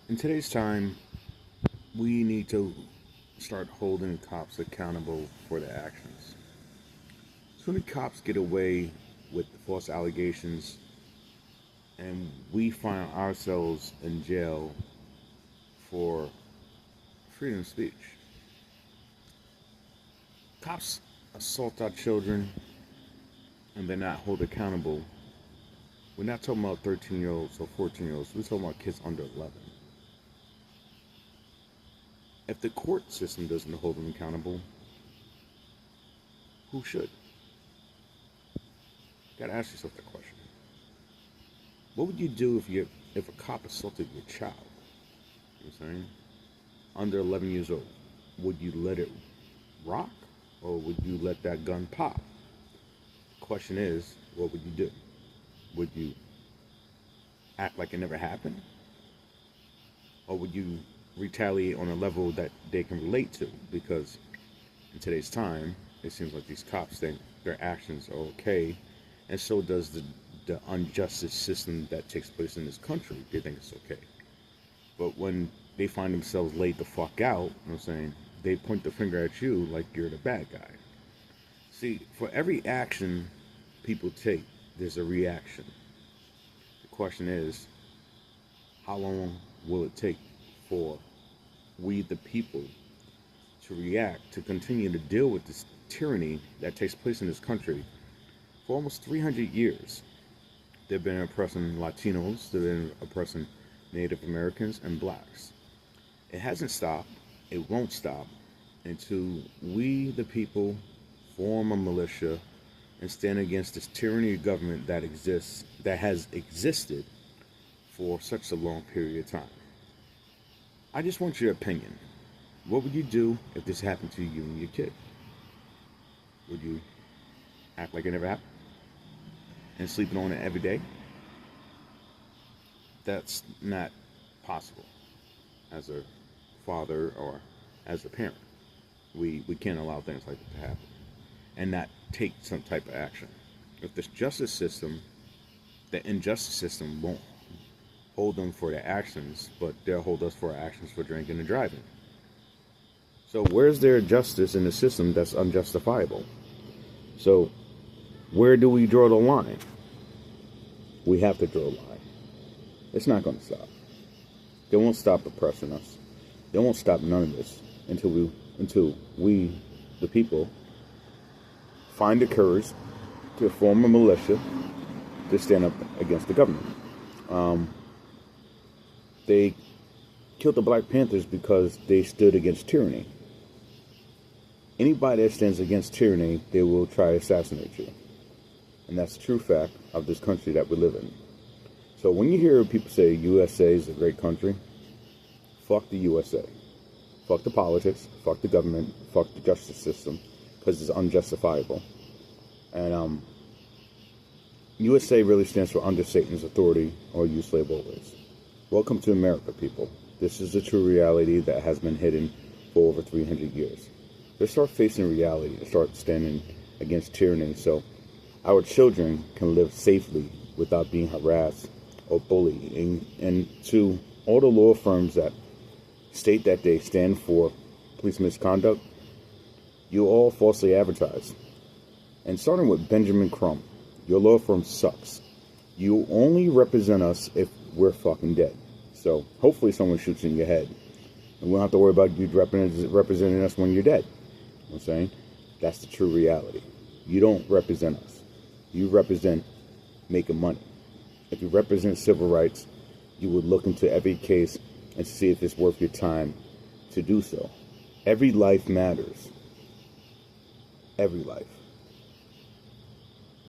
In today's time, we need to start holding cops accountable for their actions. So many cops get away with false allegations, and we find ourselves in jail for freedom of speech. Cops assault our children, and they're not held accountable. We're not talking about 13-year-olds or 14-year-olds. We're talking about kids under 11. If the court system doesn't hold them accountable, who should? You gotta ask yourself that question. What would you do if a cop assaulted your child? You know what I'm saying? Under 11 years old. Would you let it rock, or would you let that gun pop? The question is, what would you do? Would you act like it never happened? Or would you retaliate on a level that they can relate to? Because in today's time, it seems like these cops think their actions are okay, and so does the injustice system that takes place in this country. They think it's okay. But when they find themselves laid the fuck out, you know what I'm saying, they point the finger at you like you're the bad guy. See, for every action people take, there's a reaction. The question is, how long will it take for we, the people, to react, to continue to deal with this tyranny that takes place in this country for almost 300 years? They've been oppressing Latinos, they've been oppressing Native Americans and blacks. It hasn't stopped, it won't stop until we, the people, form a militia and stand against this tyranny of government that exists, that has existed for such a long period of time. I just want your opinion. What would you do if this happened to you and your kid? Would you act like it never happened and sleeping on it every day? That's not possible as a father or as a parent. We can't allow things like that to happen and not take some type of action. If this justice system, the injustice system won't hold them for their actions, but they'll hold us for our actions for drinking and driving. So where's there justice in the system that's unjustifiable? So where do we draw the line? We have to draw a line. It's not going to stop. They won't stop oppressing us. They won't stop none of this until we, the people, find the courage to form a militia to stand up against the government. They killed the Black Panthers because they stood against tyranny. Anybody that stands against tyranny, they will try to assassinate you. And that's a true fact of this country that we live in. So when you hear people say U.S.A. is a great country, fuck the U.S.A. Fuck the politics, fuck the government, fuck the justice system, because it's unjustifiable. And U.S.A. really stands for under Satan's authority, or you slave always. Welcome to America, people. This is the true reality that has been hidden for over 300 years. Let's start facing reality and start standing against tyranny so our children can live safely without being harassed or bullied. And to all the law firms that state that they stand for police misconduct, you all falsely advertise. And starting with Benjamin Crumb, your law firm sucks. You only represent us if we're fucking dead. So hopefully someone shoots you in your head. And we don't have to worry about you representing us when you're dead. You know what I'm saying? That's the true reality. You don't represent us. You represent making money. If you represent civil rights, you would look into every case and see if it's worth your time to do so. Every life matters. Every life.